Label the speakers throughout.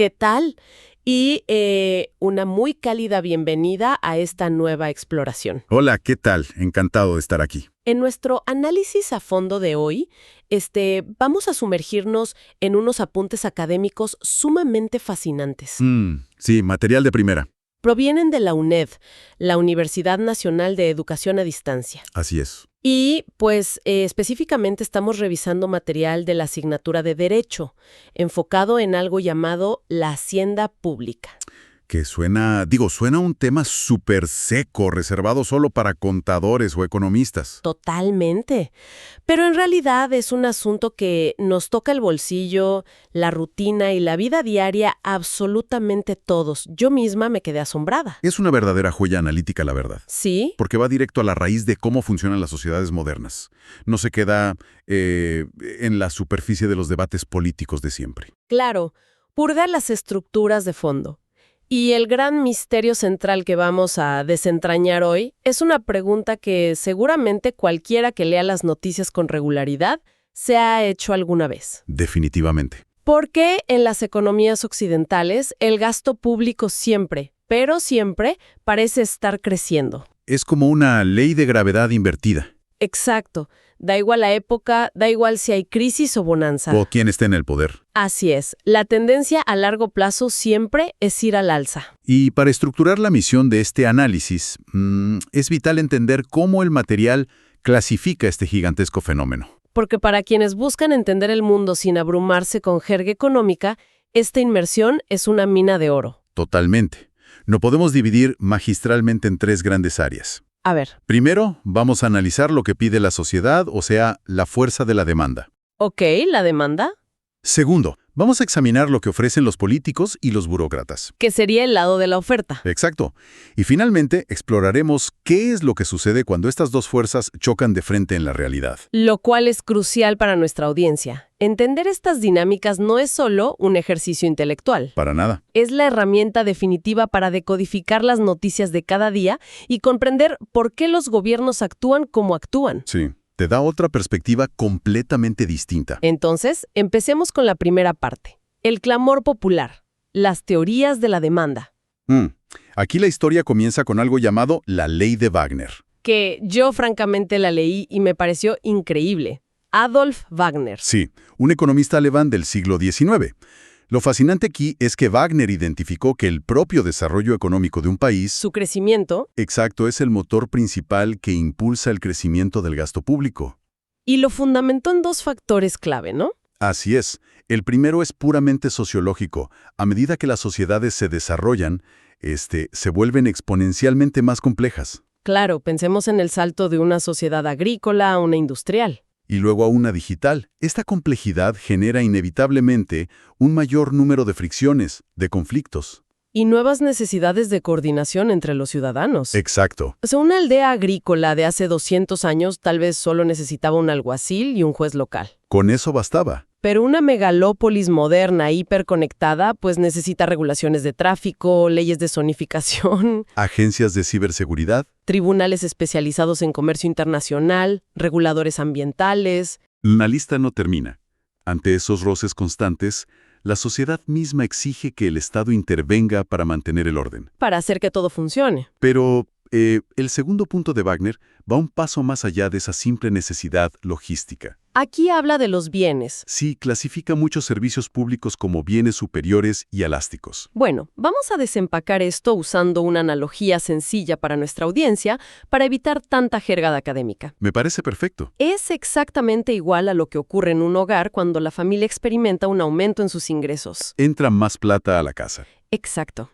Speaker 1: ¿Qué tal? Y una muy cálida bienvenida a esta nueva exploración.
Speaker 2: Hola, ¿qué tal? Encantado de estar aquí.
Speaker 1: En nuestro análisis a fondo de hoy, vamos a sumergirnos en unos apuntes académicos sumamente fascinantes.
Speaker 2: Sí, material de primera.
Speaker 1: Provienen de la UNED, la Universidad Nacional de Educación a Distancia.
Speaker 2: Así es.
Speaker 1: Y, específicamente estamos revisando material de la asignatura de Derecho, enfocado en algo llamado la hacienda pública.
Speaker 2: Que suena un tema súper seco, reservado solo para contadores o economistas.
Speaker 1: Totalmente. Pero en realidad es un asunto que nos toca el bolsillo, la rutina y la vida diaria absolutamente todos. Yo misma me quedé asombrada.
Speaker 2: Es una verdadera joya analítica, la verdad.
Speaker 1: ¿Sí?
Speaker 2: Porque va directo a la raíz de cómo funcionan las sociedades modernas. No se queda en la superficie de los debates políticos de siempre.
Speaker 1: Claro, purga las estructuras de fondo. Y el gran misterio central que vamos a desentrañar hoy es una pregunta que seguramente cualquiera que lea las noticias con regularidad se ha hecho alguna vez.
Speaker 2: Definitivamente.
Speaker 1: ¿Por qué en las economías occidentales el gasto público siempre, pero siempre, parece estar creciendo?
Speaker 2: Es como una ley de gravedad invertida.
Speaker 1: Exacto. Da igual la época, da igual si hay crisis o bonanza.
Speaker 2: O quién esté en el poder.
Speaker 1: Así es. La tendencia a largo plazo siempre es ir al alza.
Speaker 2: Y para estructurar la misión de este análisis, es vital entender cómo el material clasifica este gigantesco fenómeno.
Speaker 1: Porque para quienes buscan entender el mundo sin abrumarse con jerga económica, esta inmersión es una mina de oro.
Speaker 2: Totalmente. No podemos dividir magistralmente en tres grandes áreas.
Speaker 1: A ver.
Speaker 2: Primero, vamos a analizar lo que pide la sociedad, o sea, la fuerza de la demanda.
Speaker 1: Ok, ¿la demanda?
Speaker 2: Segundo, vamos a examinar lo que ofrecen los políticos y los burócratas.
Speaker 1: Que sería el lado de la oferta.
Speaker 2: Exacto. Y finalmente, exploraremos qué es lo que sucede cuando estas dos fuerzas chocan de frente en la realidad.
Speaker 1: Lo cual es crucial para nuestra audiencia. Entender estas dinámicas no es solo un ejercicio intelectual.
Speaker 2: Para nada.
Speaker 1: Es la herramienta definitiva para decodificar las noticias de cada día y comprender por qué los gobiernos actúan como actúan.
Speaker 2: Sí. Te da otra perspectiva completamente distinta.
Speaker 1: Entonces, empecemos con la primera parte. El clamor popular. Las teorías de la demanda.
Speaker 2: Aquí la historia comienza con algo llamado la Ley de Wagner.
Speaker 1: Que yo francamente la leí y me pareció increíble. Adolf Wagner.
Speaker 2: Sí, un economista alemán del siglo XIX. Lo fascinante aquí es que Wagner identificó que el propio desarrollo económico de un país,
Speaker 1: Su crecimiento.
Speaker 2: exacto, es el motor principal que impulsa el crecimiento del gasto público.
Speaker 1: Y lo fundamentó en dos factores clave, ¿no?
Speaker 2: Así es. El primero es puramente sociológico. A medida que las sociedades se desarrollan, se vuelven exponencialmente más complejas.
Speaker 1: Claro, pensemos en el salto de una sociedad agrícola a una industrial.
Speaker 2: Y luego a una digital. Esta complejidad genera inevitablemente un mayor número de fricciones, de conflictos.
Speaker 1: Y nuevas necesidades de coordinación entre los ciudadanos.
Speaker 2: Exacto.
Speaker 1: O sea, una aldea agrícola de hace 200 años tal vez solo necesitaba un alguacil y un juez local.
Speaker 2: Con eso bastaba.
Speaker 1: Pero una megalópolis moderna, hiperconectada, pues necesita regulaciones de tráfico, leyes de zonificación,
Speaker 2: Agencias de ciberseguridad.
Speaker 1: tribunales especializados en comercio internacional, reguladores ambientales.
Speaker 2: La lista no termina. Ante esos roces constantes, la sociedad misma exige que el Estado intervenga para mantener el orden.
Speaker 1: Para hacer que todo funcione.
Speaker 2: Pero el segundo punto de Wagner va un paso más allá de esa simple necesidad logística.
Speaker 1: Aquí habla de los bienes.
Speaker 2: Sí, clasifica muchos servicios públicos como bienes superiores y elásticos.
Speaker 1: Bueno, vamos a desempacar esto usando una analogía sencilla para nuestra audiencia para evitar tanta jerga académica.
Speaker 2: Me parece perfecto.
Speaker 1: Es exactamente igual a lo que ocurre en un hogar cuando la familia experimenta un aumento en sus ingresos.
Speaker 2: Entra más plata a la casa.
Speaker 1: Exacto.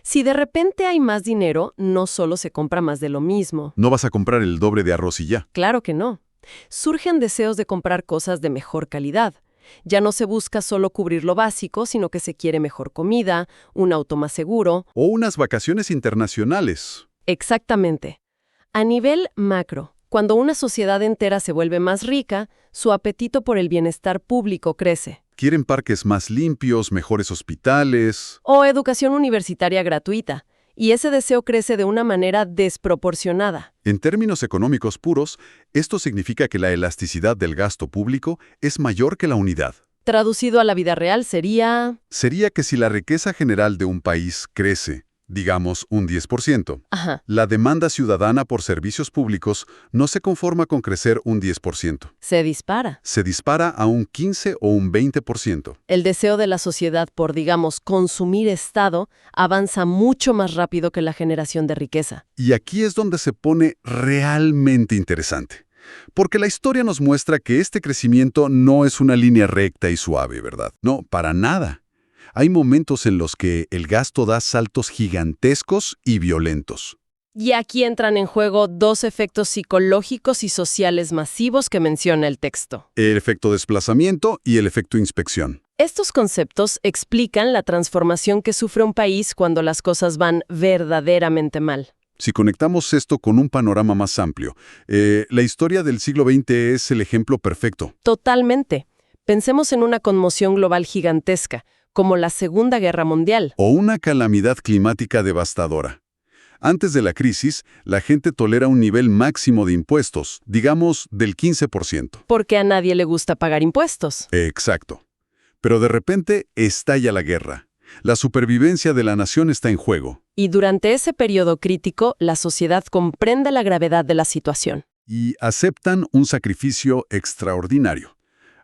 Speaker 1: Si de repente hay más dinero, no solo se compra más de lo mismo.
Speaker 2: No vas a comprar el doble de arroz y ya.
Speaker 1: Claro que no. Surgen deseos de comprar cosas de mejor calidad. Ya no se busca solo cubrir lo básico, sino que se quiere mejor comida, un auto más seguro.
Speaker 2: O unas vacaciones internacionales.
Speaker 1: Exactamente. A nivel macro, cuando una sociedad entera se vuelve más rica, su apetito por el bienestar público crece.
Speaker 2: Quieren parques más limpios, mejores hospitales.
Speaker 1: O educación universitaria gratuita. Y ese deseo crece de una manera desproporcionada.
Speaker 2: En términos económicos puros, esto significa que la elasticidad del gasto público es mayor que la unidad.
Speaker 1: Traducido a la vida real sería...
Speaker 2: Sería que si la riqueza general de un país crece, digamos un 10%,
Speaker 1: Ajá,
Speaker 2: la demanda ciudadana por servicios públicos no se conforma con crecer un 10%.
Speaker 1: se dispara.
Speaker 2: Se dispara a un 15 o un 20%.
Speaker 1: El deseo de la sociedad por, digamos, consumir Estado avanza mucho más rápido que la generación de riqueza.
Speaker 2: Y aquí es donde se pone realmente interesante. Porque la historia nos muestra que este crecimiento no es una línea recta y suave, ¿verdad? No, para nada. Hay momentos en los que el gasto da saltos gigantescos y violentos.
Speaker 1: Y aquí entran en juego dos efectos psicológicos y sociales masivos que menciona el texto.
Speaker 2: El efecto desplazamiento y el efecto inspección.
Speaker 1: Estos conceptos explican la transformación que sufre un país cuando las cosas van verdaderamente mal.
Speaker 2: Si conectamos esto con un panorama más amplio, la historia del siglo XX es el ejemplo perfecto.
Speaker 1: Totalmente. Pensemos en una conmoción global gigantesca, como la Segunda Guerra Mundial.
Speaker 2: O una calamidad climática devastadora. Antes de la crisis, la gente tolera un nivel máximo de impuestos, digamos del 15%.
Speaker 1: Porque a nadie le gusta pagar impuestos.
Speaker 2: Exacto. Pero de repente estalla la guerra. La supervivencia de la nación está en juego.
Speaker 1: Y durante ese periodo crítico, la sociedad comprende la gravedad de la situación.
Speaker 2: Y aceptan un sacrificio extraordinario.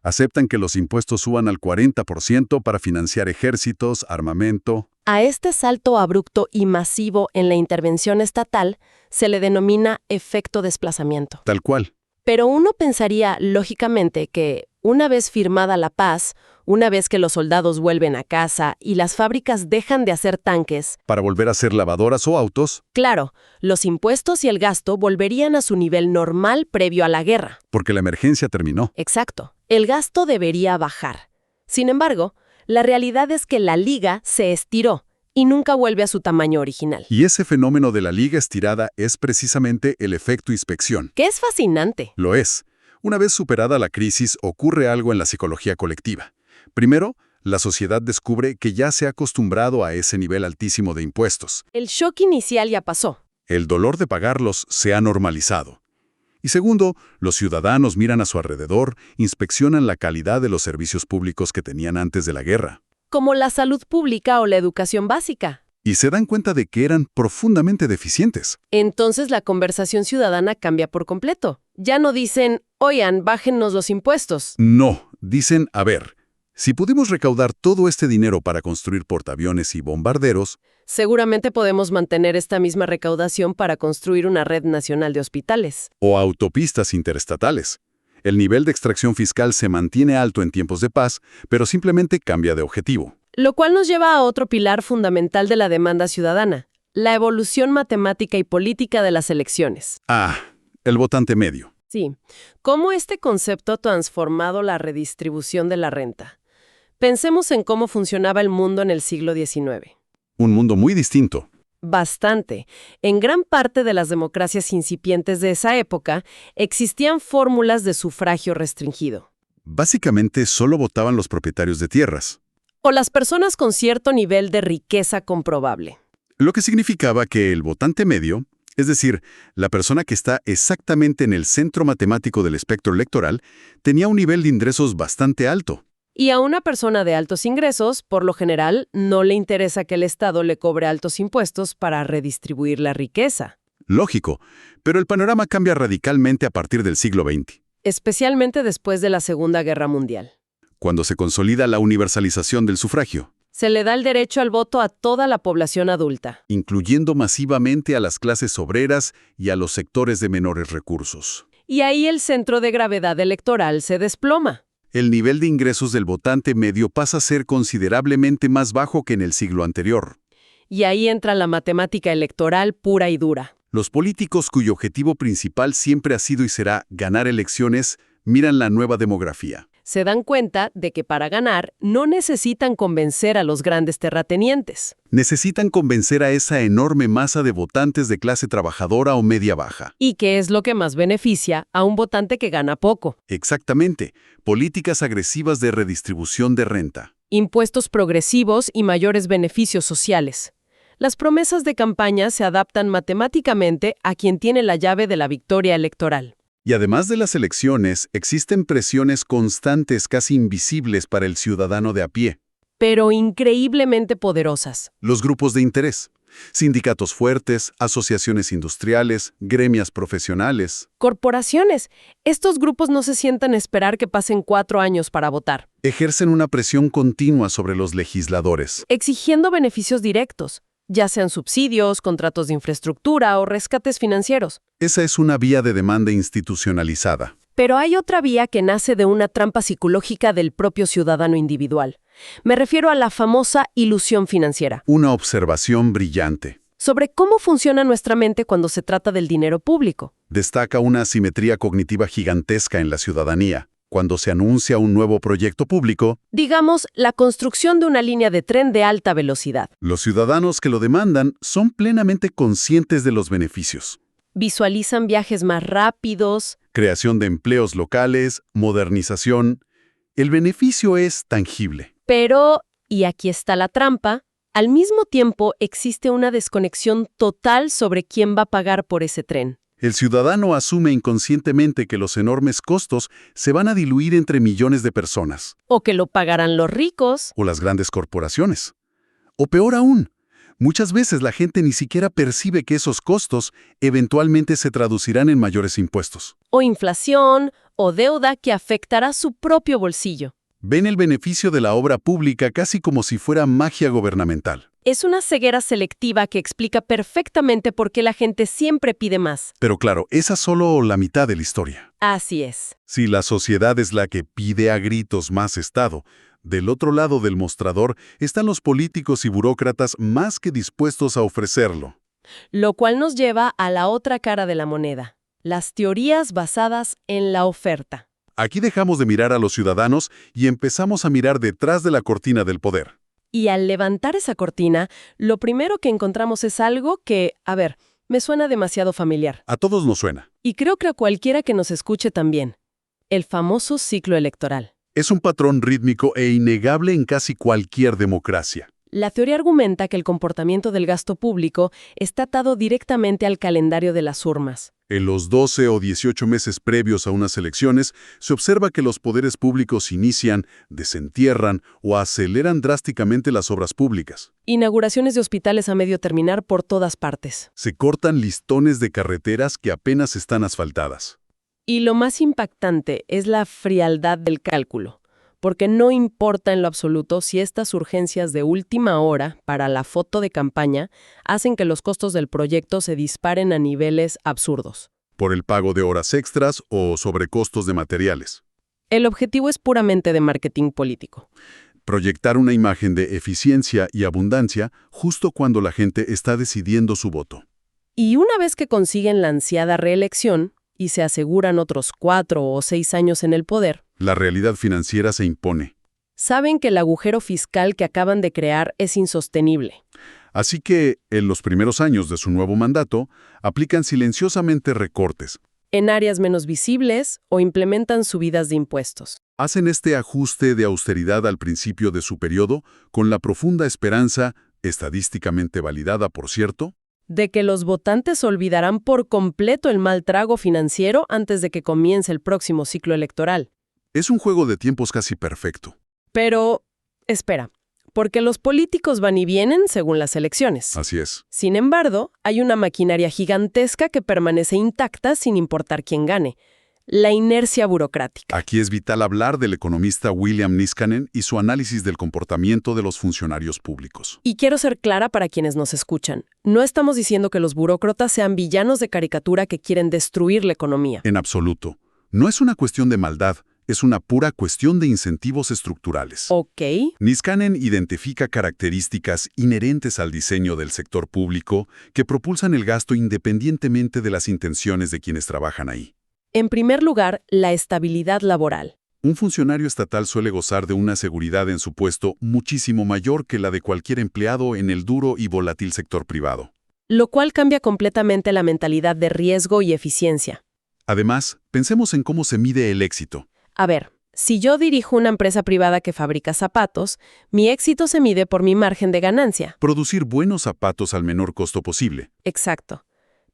Speaker 2: Aceptan que los impuestos suban al 40% para financiar ejércitos, armamento.
Speaker 1: A este salto abrupto y masivo en la intervención estatal se le denomina efecto desplazamiento.
Speaker 2: Tal cual.
Speaker 1: Pero uno pensaría, lógicamente, que una vez firmada la paz, una vez que los soldados vuelven a casa y las fábricas dejan de hacer tanques,
Speaker 2: Para volver a hacer lavadoras o autos,
Speaker 1: claro, los impuestos y el gasto volverían a su nivel normal previo a la guerra.
Speaker 2: porque la emergencia terminó.
Speaker 1: Exacto. El gasto debería bajar. Sin embargo, la realidad es que la liga se estiró y nunca vuelve a su tamaño original.
Speaker 2: Y ese fenómeno de la liga estirada es precisamente el efecto inspección.
Speaker 1: Que es fascinante.
Speaker 2: Lo es. Una vez superada la crisis, ocurre algo en la psicología colectiva. Primero, la sociedad descubre que ya se ha acostumbrado a ese nivel altísimo de impuestos.
Speaker 1: El shock inicial ya pasó.
Speaker 2: El dolor de pagarlos se ha normalizado. Y segundo, los ciudadanos miran a su alrededor, inspeccionan la calidad de los servicios públicos que tenían antes de la guerra.
Speaker 1: Como la salud pública o la educación básica.
Speaker 2: Y se dan cuenta de que eran profundamente deficientes.
Speaker 1: Entonces la conversación ciudadana cambia por completo. Ya no dicen, oigan, bájennos los impuestos.
Speaker 2: No, dicen, a ver, si pudimos recaudar todo este dinero para construir portaaviones y bombarderos,
Speaker 1: Seguramente podemos mantener esta misma recaudación para construir una red nacional de hospitales.
Speaker 2: o autopistas interestatales. El nivel de extracción fiscal se mantiene alto en tiempos de paz, pero simplemente cambia de objetivo.
Speaker 1: Lo cual nos lleva a otro pilar fundamental de la demanda ciudadana, la evolución matemática y política de las elecciones.
Speaker 2: Ah, el votante medio.
Speaker 1: Sí, cómo este concepto ha transformado la redistribución de la renta. Pensemos en cómo funcionaba el mundo en el siglo XIX.
Speaker 2: Un mundo muy distinto.
Speaker 1: Bastante. En gran parte de las democracias incipientes de esa época existían fórmulas de sufragio restringido.
Speaker 2: Básicamente solo votaban los propietarios de tierras,
Speaker 1: O las personas con cierto nivel de riqueza comprobable.
Speaker 2: lo que significaba que el votante medio, es decir, la persona que está exactamente en el centro matemático del espectro electoral, tenía un nivel de ingresos bastante alto.
Speaker 1: Y a una persona de altos ingresos, por lo general, no le interesa que el Estado le cobre altos impuestos para redistribuir la riqueza.
Speaker 2: Lógico, pero el panorama cambia radicalmente a partir del siglo XX,
Speaker 1: Especialmente después de la Segunda Guerra Mundial.
Speaker 2: cuando se consolida la universalización del sufragio,
Speaker 1: Se le da el derecho al voto a toda la población adulta.
Speaker 2: incluyendo masivamente a las clases obreras y a los sectores de menores recursos.
Speaker 1: Y ahí el centro de gravedad electoral se desploma.
Speaker 2: El nivel de ingresos del votante medio pasa a ser considerablemente más bajo que en el siglo anterior.
Speaker 1: Y ahí entra la matemática electoral pura y dura.
Speaker 2: Los políticos cuyo objetivo principal siempre ha sido y será ganar elecciones, miran la nueva demografía.
Speaker 1: Se dan cuenta de que para ganar no necesitan convencer a los grandes terratenientes.
Speaker 2: Necesitan convencer a esa enorme masa de votantes de clase trabajadora o media baja.
Speaker 1: ¿Y qué es lo que más beneficia a un votante que gana poco?
Speaker 2: Exactamente, políticas agresivas de redistribución de renta.
Speaker 1: Impuestos progresivos y mayores beneficios sociales. Las promesas de campaña se adaptan matemáticamente a quien tiene la llave de la victoria electoral.
Speaker 2: Y además de las elecciones, existen presiones constantes, casi invisibles para el ciudadano de a pie.
Speaker 1: Pero increíblemente poderosas.
Speaker 2: Los grupos de interés. Sindicatos fuertes, asociaciones industriales, gremios profesionales.
Speaker 1: Corporaciones. Estos grupos no se sientan a esperar que pasen 4 años para votar,
Speaker 2: Ejercen una presión continua sobre los legisladores.
Speaker 1: exigiendo beneficios directos, ya sean subsidios, contratos de infraestructura o rescates financieros.
Speaker 2: Esa es una vía de demanda institucionalizada.
Speaker 1: Pero hay otra vía que nace de una trampa psicológica del propio ciudadano individual. Me refiero a la famosa ilusión financiera,
Speaker 2: Una observación brillante.
Speaker 1: sobre cómo funciona nuestra mente cuando se trata del dinero público.
Speaker 2: Destaca una asimetría cognitiva gigantesca en la ciudadanía. Cuando se anuncia un nuevo proyecto público,
Speaker 1: Digamos, la construcción de una línea de tren de alta velocidad.
Speaker 2: los ciudadanos que lo demandan son plenamente conscientes de los beneficios.
Speaker 1: Visualizan viajes más rápidos.
Speaker 2: Creación de empleos locales, modernización. El beneficio es tangible.
Speaker 1: Pero, y aquí está la trampa, al mismo tiempo existe una desconexión total sobre quién va a pagar por ese tren.
Speaker 2: El ciudadano asume inconscientemente que los enormes costos se van a diluir entre millones de personas,
Speaker 1: O que lo pagarán los ricos.
Speaker 2: o las grandes corporaciones. O peor aún, muchas veces la gente ni siquiera percibe que esos costos eventualmente se traducirán en mayores impuestos.
Speaker 1: O inflación, o deuda que afectará su propio bolsillo.
Speaker 2: Ven el beneficio de la obra pública casi como si fuera magia gubernamental.
Speaker 1: Es una ceguera selectiva que explica perfectamente por qué la gente siempre pide más.
Speaker 2: Pero claro, esa es solo la mitad de la historia.
Speaker 1: Así es.
Speaker 2: Si la sociedad es la que pide a gritos más Estado, del otro lado del mostrador están los políticos y burócratas más que dispuestos a ofrecerlo.
Speaker 1: Lo cual nos lleva a la otra cara de la moneda, las teorías basadas en la oferta.
Speaker 2: Aquí dejamos de mirar a los ciudadanos y empezamos a mirar detrás de la cortina del poder.
Speaker 1: Y al levantar esa cortina, lo primero que encontramos es algo que, me suena demasiado familiar.
Speaker 2: A todos nos suena.
Speaker 1: Y creo que a cualquiera que nos escuche también. El famoso ciclo electoral.
Speaker 2: Es un patrón rítmico e innegable en casi cualquier democracia.
Speaker 1: La teoría argumenta que el comportamiento del gasto público está atado directamente al calendario de las urnas.
Speaker 2: En los 12 o 18 meses previos a unas elecciones, se observa que los poderes públicos inician, desentierran o aceleran drásticamente las obras públicas.
Speaker 1: Inauguraciones de hospitales a medio terminar por todas partes.
Speaker 2: Se cortan listones de carreteras que apenas están asfaltadas.
Speaker 1: Y lo más impactante es la frialdad del cálculo, porque no importa en lo absoluto si estas urgencias de última hora para la foto de campaña hacen que los costos del proyecto se disparen a niveles absurdos.
Speaker 2: Por el pago de horas extras o sobrecostos de materiales.
Speaker 1: El objetivo es puramente de marketing político.
Speaker 2: Proyectar una imagen de eficiencia y abundancia justo cuando la gente está decidiendo su voto.
Speaker 1: Y una vez que consiguen la ansiada reelección y se aseguran otros 4 o 6 años en el poder,
Speaker 2: La realidad financiera se impone.
Speaker 1: saben que el agujero fiscal que acaban de crear es insostenible.
Speaker 2: Así que, en los primeros años de su nuevo mandato, aplican silenciosamente recortes.
Speaker 1: En áreas menos visibles o implementan subidas de impuestos.
Speaker 2: Hacen este ajuste de austeridad al principio de su periodo con la profunda esperanza, estadísticamente validada por cierto,
Speaker 1: De que los votantes olvidarán por completo el mal trago financiero antes de que comience el próximo ciclo electoral.
Speaker 2: es un juego de tiempos casi perfecto.
Speaker 1: Pero, espera, porque los políticos van y vienen según las elecciones.
Speaker 2: Así es.
Speaker 1: Sin embargo, hay una maquinaria gigantesca que permanece intacta sin importar quién gane. La inercia burocrática.
Speaker 2: Aquí es vital hablar del economista William Niskanen y su análisis del comportamiento de los funcionarios públicos.
Speaker 1: Y quiero ser clara para quienes nos escuchan. No estamos diciendo que los burócratas sean villanos de caricatura que quieren destruir la economía.
Speaker 2: En absoluto. No es una cuestión de maldad, es una pura cuestión de incentivos estructurales.
Speaker 1: Ok.
Speaker 2: Niskanen identifica características inherentes al diseño del sector público que propulsan el gasto independientemente de las intenciones de quienes trabajan ahí.
Speaker 1: En primer lugar, la estabilidad laboral.
Speaker 2: Un funcionario estatal suele gozar de una seguridad en su puesto muchísimo mayor que la de cualquier empleado en el duro y volátil sector privado.
Speaker 1: Lo cual cambia completamente la mentalidad de riesgo y eficiencia.
Speaker 2: Además, pensemos en cómo se mide el éxito.
Speaker 1: A ver, si yo dirijo una empresa privada que fabrica zapatos, mi éxito se mide por mi margen de ganancia.
Speaker 2: Producir buenos zapatos al menor costo posible.
Speaker 1: Exacto.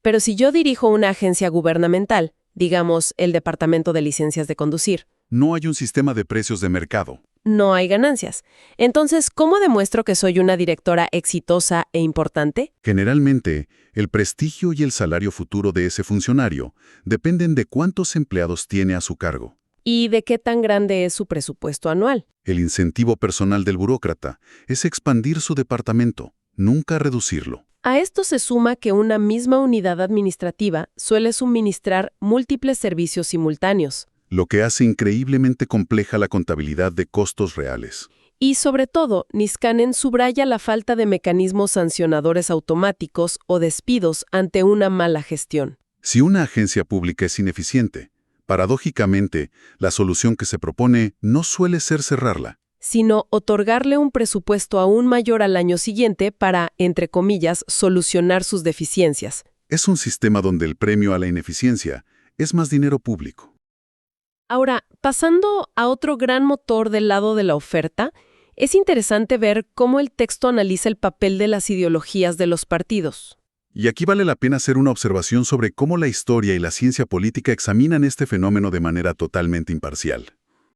Speaker 1: Pero si yo dirijo una agencia gubernamental, digamos, el Departamento de Licencias de Conducir.
Speaker 2: No hay un sistema de precios de mercado.
Speaker 1: No hay ganancias. Entonces, ¿cómo demuestro que soy una directora exitosa e importante?
Speaker 2: Generalmente, el prestigio y el salario futuro de ese funcionario dependen de cuántos empleados tiene a su cargo.
Speaker 1: ¿Y de qué tan grande es su presupuesto anual?
Speaker 2: El incentivo personal del burócrata es expandir su departamento, nunca reducirlo.
Speaker 1: A esto se suma que una misma unidad administrativa suele suministrar múltiples servicios simultáneos.
Speaker 2: Lo que hace increíblemente compleja la contabilidad de costos reales.
Speaker 1: Y sobre todo, Niskanen subraya la falta de mecanismos sancionadores automáticos o despidos ante una mala gestión.
Speaker 2: Si una agencia pública es ineficiente, paradójicamente, la solución que se propone no suele ser cerrarla,
Speaker 1: sino otorgarle un presupuesto aún mayor al año siguiente para, entre comillas, solucionar sus deficiencias.
Speaker 2: Es un sistema donde el premio a la ineficiencia es más dinero público.
Speaker 1: Ahora, pasando a otro gran motor del lado de la oferta, es interesante ver cómo el texto analiza el papel de las ideologías de los partidos.
Speaker 2: Y aquí vale la pena hacer una observación sobre cómo la historia y la ciencia política examinan este fenómeno de manera totalmente imparcial.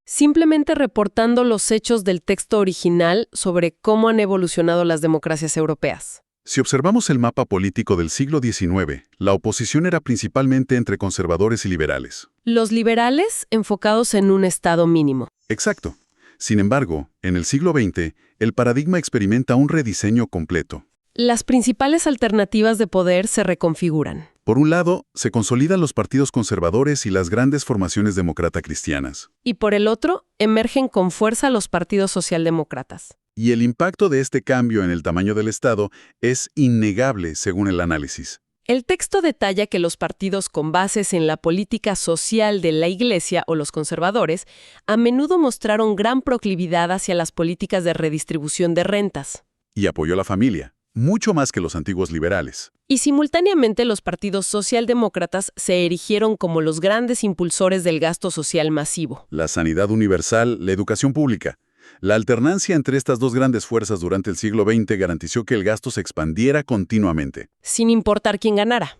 Speaker 1: Simplemente reportando los hechos del texto original sobre cómo han evolucionado las democracias europeas.
Speaker 2: Si observamos el mapa político del siglo XIX, la oposición era principalmente entre conservadores y liberales.
Speaker 1: Los liberales enfocados en un Estado mínimo.
Speaker 2: Exacto. Sin embargo, en el siglo XX, el paradigma experimenta un rediseño completo.
Speaker 1: Las principales alternativas de poder se reconfiguran.
Speaker 2: Por un lado, se consolidan los partidos conservadores y las grandes formaciones demócrata-cristianas.
Speaker 1: Y por el otro, emergen con fuerza los partidos socialdemócratas.
Speaker 2: Y el impacto de este cambio en el tamaño del Estado es innegable según el análisis.
Speaker 1: El texto detalla que los partidos con bases en la política social de la Iglesia o los conservadores a menudo mostraron gran proclividad hacia las políticas de redistribución de rentas.
Speaker 2: Y apoyó a la familia, mucho más que los antiguos liberales.
Speaker 1: Y simultáneamente los partidos socialdemócratas se erigieron como los grandes impulsores del gasto social masivo.
Speaker 2: La sanidad universal, la educación pública. La alternancia entre estas dos grandes fuerzas durante el siglo XX garantizó que el gasto se expandiera continuamente.
Speaker 1: Sin importar quién ganara.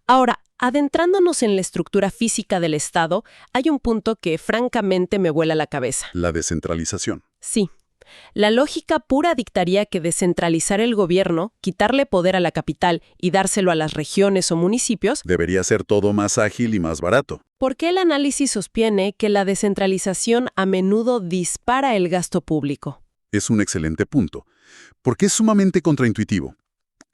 Speaker 1: Ahora, adentrándonos en la estructura física del Estado, hay un punto que francamente me vuela la cabeza.
Speaker 2: La descentralización.
Speaker 1: Sí. La lógica pura dictaría que descentralizar el gobierno, quitarle poder a la capital y dárselo a las regiones o municipios,
Speaker 2: debería ser todo más ágil y más barato.
Speaker 1: ¿Por qué el análisis sostiene que la descentralización a menudo dispara el gasto público?
Speaker 2: Es un excelente punto, porque es sumamente contraintuitivo.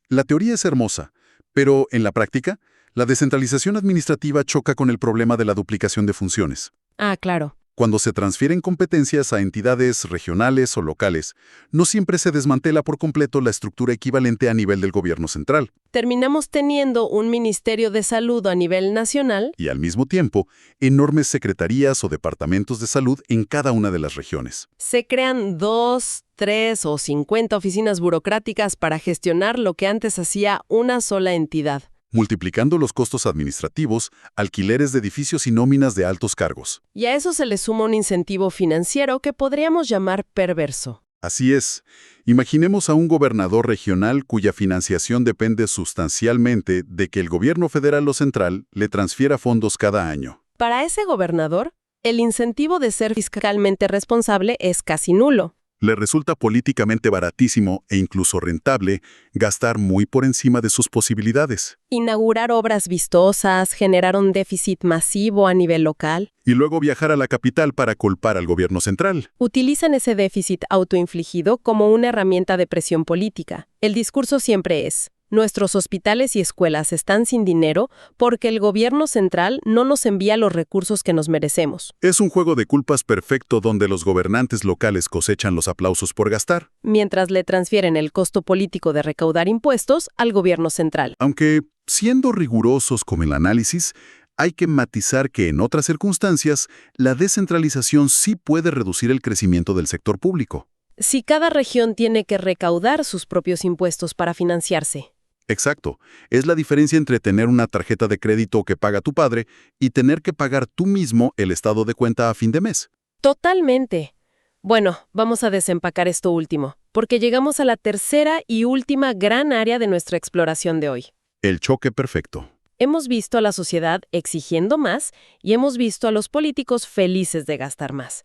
Speaker 2: La teoría es hermosa, pero en la práctica, la descentralización administrativa choca con el problema de la duplicación de funciones.
Speaker 1: Ah, claro.
Speaker 2: Cuando se transfieren competencias a entidades regionales o locales, no siempre se desmantela por completo la estructura equivalente a nivel del gobierno central.
Speaker 1: Terminamos teniendo un Ministerio de Salud a nivel nacional
Speaker 2: y, al mismo tiempo, enormes secretarías o departamentos de salud en cada una de las regiones.
Speaker 1: Se crean 2, 3 o 50 oficinas burocráticas para gestionar lo que antes hacía una sola entidad,
Speaker 2: multiplicando los costos administrativos, alquileres de edificios y nóminas de altos cargos.
Speaker 1: Y a eso se le suma un incentivo financiero que podríamos llamar perverso.
Speaker 2: Así es. Imaginemos a un gobernador regional cuya financiación depende sustancialmente de que el gobierno federal o central le transfiera fondos cada año.
Speaker 1: Para ese gobernador, el incentivo de ser fiscalmente responsable es casi nulo.
Speaker 2: Le resulta políticamente baratísimo e incluso rentable gastar muy por encima de sus posibilidades.
Speaker 1: Inaugurar obras vistosas, generar un déficit masivo a nivel local.
Speaker 2: Y luego viajar a la capital para culpar al gobierno central.
Speaker 1: Utilizan ese déficit autoinfligido como una herramienta de presión política. El discurso siempre es: nuestros hospitales y escuelas están sin dinero porque el gobierno central no nos envía los recursos que nos merecemos.
Speaker 2: Es un juego de culpas perfecto donde los gobernantes locales cosechan los aplausos por gastar,
Speaker 1: mientras le transfieren el costo político de recaudar impuestos al gobierno central.
Speaker 2: Aunque, siendo rigurosos con el análisis, hay que matizar que en otras circunstancias, la descentralización sí puede reducir el crecimiento del sector público.
Speaker 1: Si cada región tiene que recaudar sus propios impuestos para financiarse.
Speaker 2: Exacto. Es la diferencia entre tener una tarjeta de crédito que paga tu padre y tener que pagar tú mismo el estado de cuenta a fin de mes.
Speaker 1: Totalmente. Bueno, vamos a desempacar esto último, porque llegamos a la tercera y última gran área de nuestra exploración de hoy.
Speaker 2: El choque perfecto.
Speaker 1: Hemos visto a la sociedad exigiendo más y hemos visto a los políticos felices de gastar más.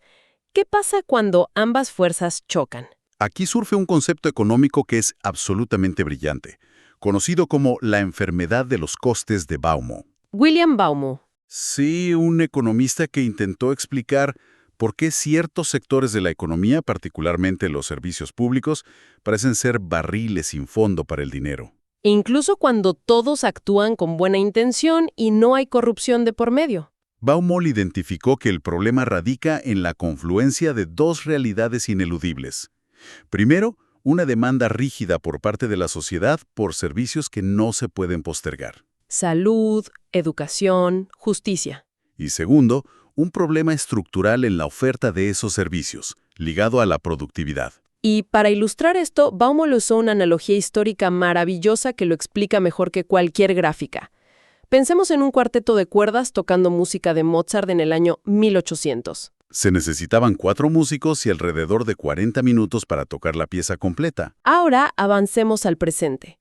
Speaker 1: ¿Qué pasa cuando ambas fuerzas chocan?
Speaker 2: Aquí surge un concepto económico que es absolutamente brillante, conocido como la enfermedad de los costes de Baumol.
Speaker 1: William Baumol.
Speaker 2: Sí, un economista que intentó explicar por qué ciertos sectores de la economía, particularmente los servicios públicos, parecen ser barriles sin fondo para el dinero.
Speaker 1: Incluso cuando todos actúan con buena intención y no hay corrupción de por medio.
Speaker 2: Baumol identificó que el problema radica en la confluencia de dos realidades ineludibles. Primero, una demanda rígida por parte de la sociedad por servicios que no se pueden postergar.
Speaker 1: Salud, educación, justicia.
Speaker 2: Y segundo, un problema estructural en la oferta de esos servicios, ligado a la productividad.
Speaker 1: Y para ilustrar esto, Baumol usó una analogía histórica maravillosa que lo explica mejor que cualquier gráfica. Pensemos en un cuarteto de cuerdas tocando música de Mozart en el año 1800.
Speaker 2: Se necesitaban 4 músicos y alrededor de 40 minutos para tocar la pieza completa.
Speaker 1: Ahora avancemos al presente.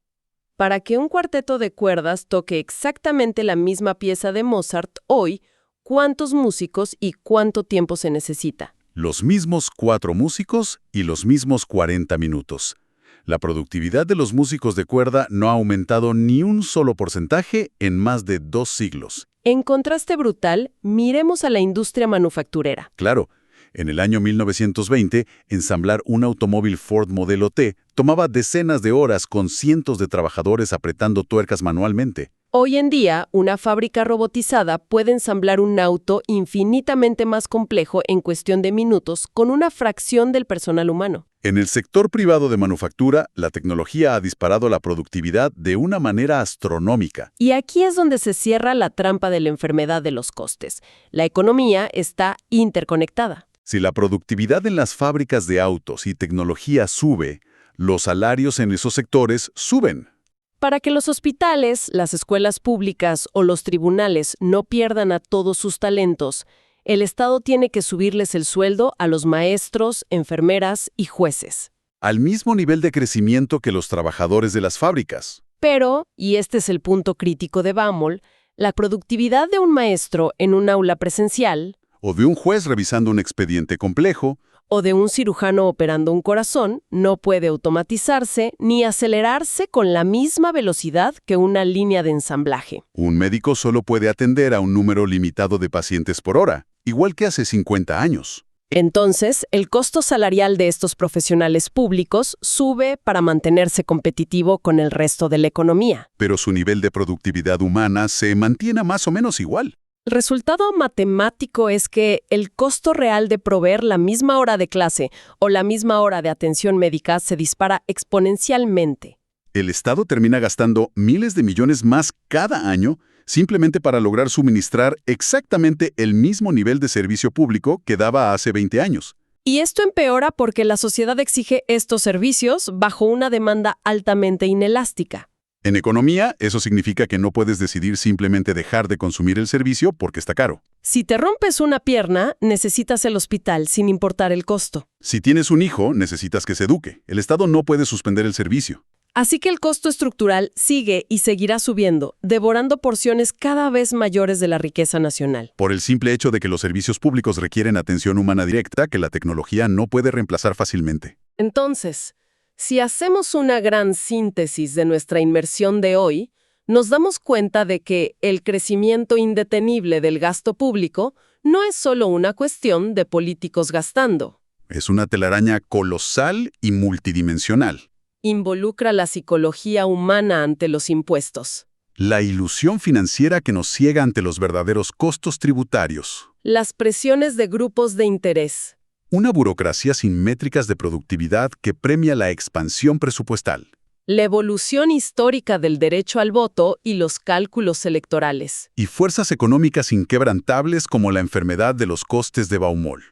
Speaker 1: Para que un cuarteto de cuerdas toque exactamente la misma pieza de Mozart hoy, ¿cuántos músicos y cuánto tiempo se necesita?
Speaker 2: Los mismos 4 músicos y los mismos 40 minutos. La productividad de los músicos de cuerda no ha aumentado ni un solo porcentaje en más de 2 siglos.
Speaker 1: En contraste brutal, miremos a la industria manufacturera.
Speaker 2: Claro, en el año 1920, ensamblar un automóvil Ford Modelo T tomaba decenas de horas con cientos de trabajadores apretando tuercas manualmente.
Speaker 1: Hoy en día, una fábrica robotizada puede ensamblar un auto infinitamente más complejo en cuestión de minutos con una fracción del personal humano.
Speaker 2: En el sector privado de manufactura, la tecnología ha disparado la productividad de una manera astronómica.
Speaker 1: Y aquí es donde se cierra la trampa de la enfermedad de los costes. La economía está interconectada.
Speaker 2: Si la productividad en las fábricas de autos y tecnología sube, los salarios en esos sectores suben.
Speaker 1: Para que los hospitales, las escuelas públicas o los tribunales no pierdan a todos sus talentos, el Estado tiene que subirles el sueldo a los maestros, enfermeras y jueces.
Speaker 2: Al mismo nivel de crecimiento que los trabajadores de las fábricas.
Speaker 1: Pero, y este es el punto crítico de Baumol, la productividad de un maestro en un aula presencial,
Speaker 2: O de un juez revisando un expediente complejo,
Speaker 1: o de un cirujano operando un corazón, no puede automatizarse ni acelerarse con la misma velocidad que una línea de ensamblaje.
Speaker 2: un médico solo puede atender a un número limitado de pacientes por hora, igual que hace 50 años.
Speaker 1: Entonces, el costo salarial de estos profesionales públicos sube para mantenerse competitivo con el resto de la economía.
Speaker 2: Pero su nivel de productividad humana se mantiene más o menos igual.
Speaker 1: El resultado matemático es que el costo real de proveer la misma hora de clase o la misma hora de atención médica se dispara exponencialmente.
Speaker 2: El Estado termina gastando miles de millones más cada año simplemente para lograr suministrar exactamente el mismo nivel de servicio público que daba hace 20 años.
Speaker 1: Y esto empeora porque la sociedad exige estos servicios bajo una demanda altamente inelástica.
Speaker 2: En economía, eso significa que no puedes decidir simplemente dejar de consumir el servicio porque está caro.
Speaker 1: Si te rompes una pierna, necesitas el hospital sin importar el costo.
Speaker 2: Si tienes un hijo, necesitas que se eduque. El Estado no puede suspender el servicio.
Speaker 1: Así que el costo estructural sigue y seguirá subiendo, devorando porciones cada vez mayores de la riqueza nacional.
Speaker 2: Por el simple hecho de que los servicios públicos requieren atención humana directa que la tecnología no puede reemplazar fácilmente.
Speaker 1: Entonces, si hacemos una gran síntesis de nuestra inmersión de hoy, nos damos cuenta de que el crecimiento indetenible del gasto público no es solo una cuestión de políticos gastando.
Speaker 2: Es una telaraña colosal y multidimensional.
Speaker 1: Involucra la psicología humana ante los impuestos,
Speaker 2: La ilusión financiera que nos ciega ante los verdaderos costos tributarios.
Speaker 1: las presiones de grupos de interés,
Speaker 2: Una burocracia sin métricas de productividad que premia la expansión presupuestal.
Speaker 1: la evolución histórica del derecho al voto y los cálculos electorales.
Speaker 2: Y fuerzas económicas inquebrantables como la enfermedad de los costes de Baumol.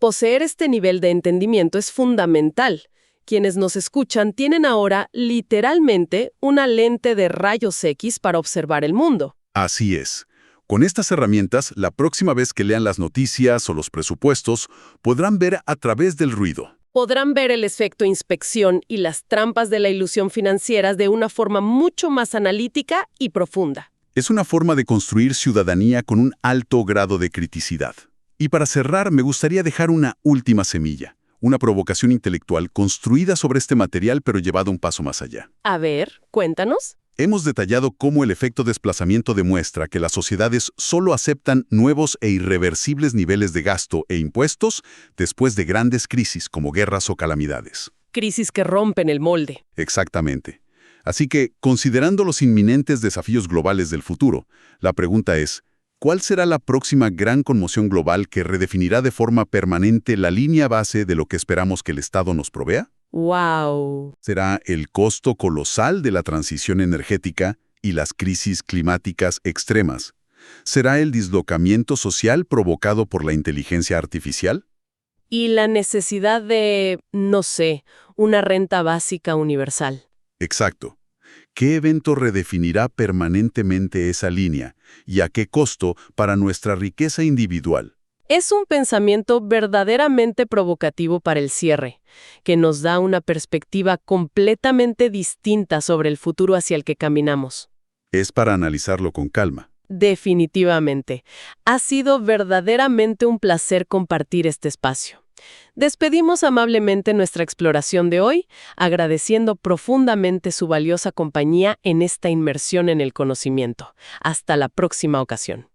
Speaker 1: Poseer este nivel de entendimiento es fundamental. Quienes nos escuchan tienen ahora, literalmente, una lente de rayos X para observar el mundo.
Speaker 2: Así es. Con estas herramientas, la próxima vez que lean las noticias o los presupuestos, podrán ver a través del ruido.
Speaker 1: Podrán ver el efecto inspección y las trampas de la ilusión financiera de una forma mucho más analítica y profunda.
Speaker 2: Es una forma de construir ciudadanía con un alto grado de criticidad. Y para cerrar, me gustaría dejar una última semilla, una provocación intelectual construida sobre este material pero llevado un paso más allá.
Speaker 1: A ver, cuéntanos.
Speaker 2: Hemos detallado cómo el efecto desplazamiento demuestra que las sociedades solo aceptan nuevos e irreversibles niveles de gasto e impuestos después de grandes crisis como guerras o calamidades.
Speaker 1: Crisis que rompen el molde.
Speaker 2: Exactamente. Así que, considerando los inminentes desafíos globales del futuro, la pregunta es, ¿cuál será la próxima gran conmoción global que redefinirá de forma permanente la línea base de lo que esperamos que el Estado nos provea?
Speaker 1: ¡Wow!
Speaker 2: ¿Será el costo colosal de la transición energética y las crisis climáticas extremas? ¿Será el dislocamiento social provocado por la inteligencia artificial?
Speaker 1: Y la necesidad de, no sé, una renta básica universal.
Speaker 2: Exacto. ¿Qué evento redefinirá permanentemente esa línea y a qué costo para nuestra riqueza individual?
Speaker 1: Es un pensamiento verdaderamente provocativo para el cierre, que nos da una perspectiva completamente distinta sobre el futuro hacia el que caminamos.
Speaker 2: Es para analizarlo con calma.
Speaker 1: Definitivamente. Ha sido verdaderamente un placer compartir este espacio. Despedimos amablemente nuestra exploración de hoy, agradeciendo profundamente su valiosa compañía en esta inmersión en el conocimiento. Hasta la próxima ocasión.